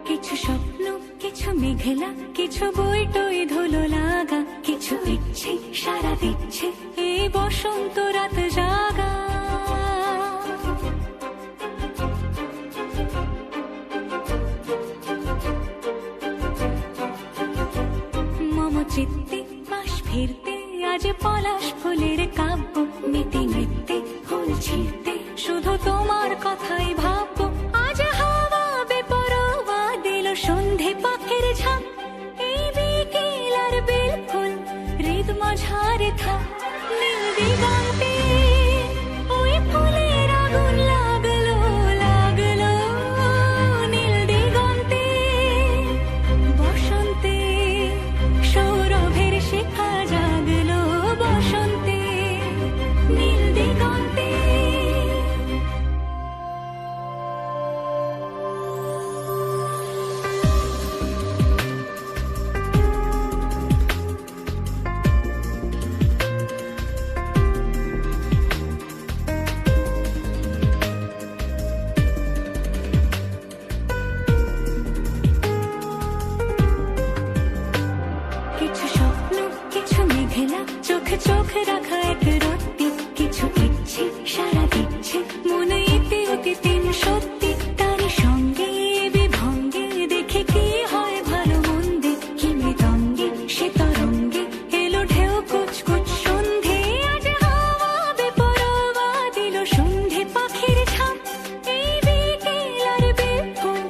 কিছু স্বপ্ন, কিছু মেঘলা, কিছু বই টই ধুলো লাগা, কিছু ইচ্ছে সারা দিচ্ছে এই বসন্ত রাত জাগা। মম চিত্তে পাশ ফিরতে আজ পলাশ ফুলের কাব্য, নীতি নৃত্যে ফুল ছিঁড়তে শুধু তোমার কথাই ভাববো। আজ হাওয়া বেপরোয়া দিল সন্ধে পাখির ঝাঁক, এই বিকেল আর বেলফুল হৃদ মাঝারে থাক। নীল দিগন্তে ওই ফুলের আগুন লাগলো লাগলো, নীল দিগন্তে বসন্তে সৌরভের শিখা জাগলো, বসন্তে নীল দিগন্তে। কিছু স্বপ্ন, কিছু মেঘলা, চোখে চোখ রাখা এক রত্তি, কিছু ইচ্ছে সারা দিচ্ছে মনে ইতি অতি তিন সত্যি। তারই সঙ্গে বিভঙ্গে দেখে কি হয় ভালো মন্দে, কি মৃদঙ্গে সে তরঙ্গে এলো ঢেউ কুচকুচ সন্ধে। আজ হাওয়া বেপরোয়া দিল সন্ধে পাখির ঝাঁক, এই বিকেল আর বেফুল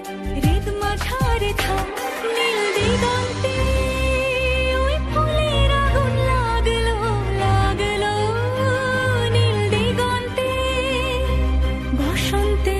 হৃদ মাঝারে থাক। নীল দিগন্তে ওই ফুলের আগুন লাগলো লাগলো, নীল দিগন্তে বসন্তে